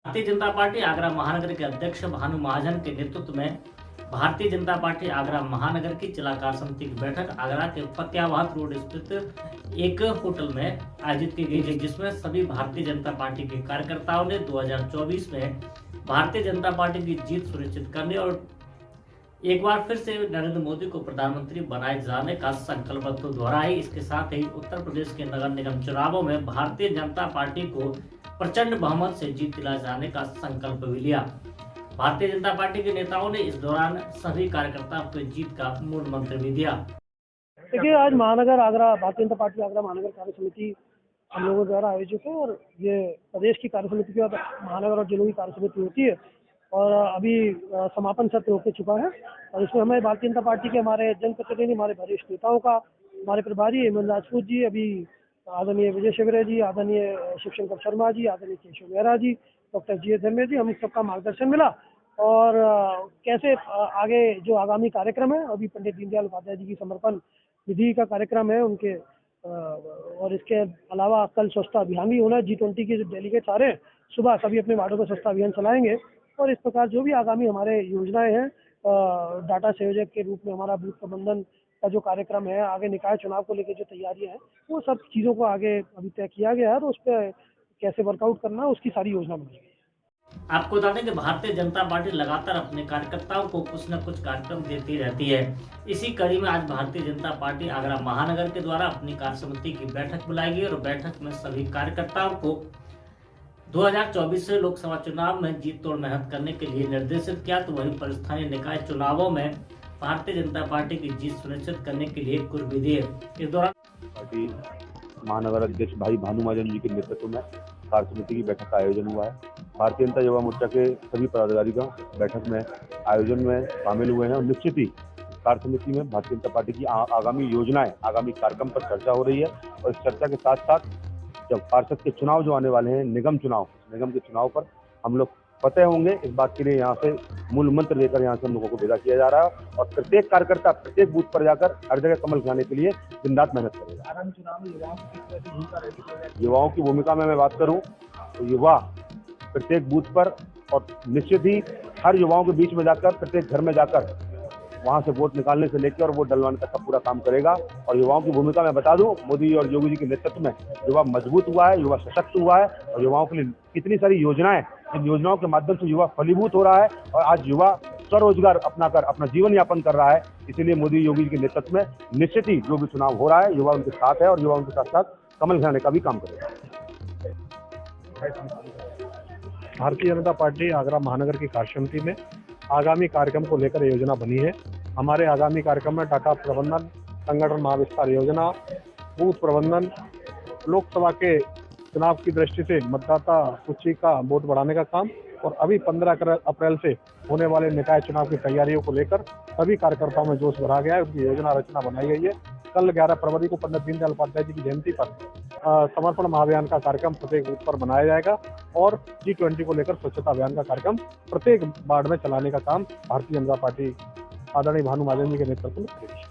Bharatiya Janata party Agra महानगर के अध्यक्ष भानु महाजन के नेतृत्व में भारतीय जनता पार्टी आगरा महानगर की जिला कार्य समिति की बैठक आगरा के फतेहाबाद रोड स्थित एक होटल में आयोजित की गई, जिसमें सभी भारतीय जनता पार्टी के कार्यकर्ताओं ने 2024 में भारतीय जनता पार्टी की जीत सुनिश्चित करने और एक बार फिर से नरेंद्र मोदी को प्रधानमंत्री बनाए जाने का संकल्प दोहराई। इसके साथ ही उत्तर प्रदेश के नगर निगम चुनावों में भारतीय जनता पार्टी को प्रचंड बहुमत से जीत दिलाए जाने का संकल्प भी लिया। भारतीय जनता पार्टी के नेताओं ने इस दौरान सभी कार्यकर्ताओं को जीत का मूल मंत्र भी दिया। देखिए, आज महानगर आगरा भारतीय जनता पार्टी आगरा महानगर कार्य समिति हम लोगों द्वारा आयोजित है और ये प्रदेश की कार्य समिति के बाद महानगर और जिलों की कार्य समिति होती है और अभी समापन सत्र होकर चुका है और इसमें हमें भारतीय जनता पार्टी के हमारे जनप्रतिनिधि, हमारे वरिष्ठ नेताओं का, हमारे प्रभारी हेमंत राजपूत जी, अभी आदरणीय विजय शिवरे जी, आदरणीय शिवशंकर शर्मा जी, आदरणीय केशव मेहरा जी, डॉक्टर जी धर्मे जी, हम सबका मार्गदर्शन मिला और कैसे आगे जो आगामी कार्यक्रम है, अभी पंडित दीनदयाल उपाध्याय जी की समर्पण निधि का कार्यक्रम है उनके, और इसके अलावा कल स्वच्छता अभियान भी होना है। G20 के जो डेलीगेट्स आ रहे हैं, सुबह सभी अपने वार्डों में स्वच्छता अभियान चलाएंगे और इस प्रकार जो भी आगामी हमारे योजनाएं हैं, डाटा संयोजक के रूप में हमारा बूथ प्रबंधन का जो कार्यक्रम है, आगे निकाय चुनाव को लेकर जो तैयारियां हैं, वो सब चीज़ों को आगे अभी तय किया गया है और उस पर कैसे वर्कआउट करना है उसकी सारी योजना बनाई गई। आपको बता दें कि भारतीय जनता पार्टी लगातार अपने कार्यकर्ताओं को कुछ न कुछ कार्यक्रम देती रहती है। इसी कड़ी में आज भारतीय जनता पार्टी आगरा महानगर के द्वारा अपनी कार्य समिति की बैठक बुलाई गई और बैठक में सभी कार्यकर्ताओं को 2024 से लोकसभा चुनाव में जीत तोड़ मेहनत करने के लिए निर्देशित किया। तो वहीं पर स्थानीय निकाय चुनावों में भारतीय जनता पार्टी की जीत सुनिश्चित करने के लिए कुछ भी दिए। इस दौरान पार्टी महानगर अध्यक्ष भाई भानु महाजन जी के नेतृत्व में कार्य समिति की बैठक का आयोजन हुआ है। भारतीय जनता युवा मोर्चा के सभी पदाधिकारी का बैठक में आयोजन में शामिल हुए हैं और निश्चित ही कार्य समिति में भारतीय जनता पार्टी की आगामी योजनाएं, आगामी कार्यक्रम पर चर्चा हो रही है और इस चर्चा के साथ साथ जब पार्षद के चुनाव जो आने वाले हैं, निगम के चुनाव पर हम लोग फतेह होंगे, इस बात के लिए यहाँ से मूल मंत्र देकर यहाँ से हम लोगों को विदा किया जा रहा है और प्रत्येक कार्यकर्ता प्रत्येक बूथ पर जाकर हर जगह कमल खाने के लिए दिन रात मेहनत करेगा। आगामी चुनाव में युवाओं की भूमिका में मैं बात करूँ तो युवा प्रत्येक बूथ पर और निश्चित ही हर युवाओं के बीच में जाकर, प्रत्येक घर में जाकर वहां से वोट निकालने से लेकर और वोट डलवाने तक का पूरा काम करेगा। और युवाओं की भूमिका मैं बता दूं, मोदी और योगी जी के नेतृत्व में युवा मजबूत हुआ है, युवा सशक्त हुआ है और युवाओं के लिए कितनी सारी योजनाएं, इन योजनाओं के माध्यम से युवा फलीभूत हो रहा है और आज युवा स्वरोजगार अपनाकर अपना जीवन यापन कर रहा है। इसीलिए मोदी योगी जी के नेतृत्व में निश्चित ही जो भी चुनाव हो रहा है, युवा उनके साथ है और युवा उनके साथ साथ कमल खिलाने का भी काम करेगा। भारतीय जनता पार्टी आगरा महानगर की कार्य समिति में आगामी कार्यक्रम को लेकर योजना बनी है। हमारे आगामी कार्यक्रम में डाटा प्रबंधन, संगठन महाविस्तार योजना, बूथ प्रबंधन, लोकसभा के चुनाव की दृष्टि से मतदाता सूची का वोट बढ़ाने का काम और अभी 15 अप्रैल से होने वाले निकाय चुनाव की तैयारियों को लेकर सभी कार्यकर्ताओं में जोश भरा गया है। उनकी योजना रचना बनाई गई है। कल 11 फरवरी को पंडित दीनदयाल उपाध्याय जी की जयंती पर समर्पण महाअभियान का कार्यक्रम प्रत्येक बूथ पर बनाया जाएगा और G20 को लेकर स्वच्छता अभियान का कार्यक्रम प्रत्येक वार्ड में चलाने का काम भारतीय जनता पार्टी आदरणीय भानु महाजन जी के नेतृत्व में करेगी।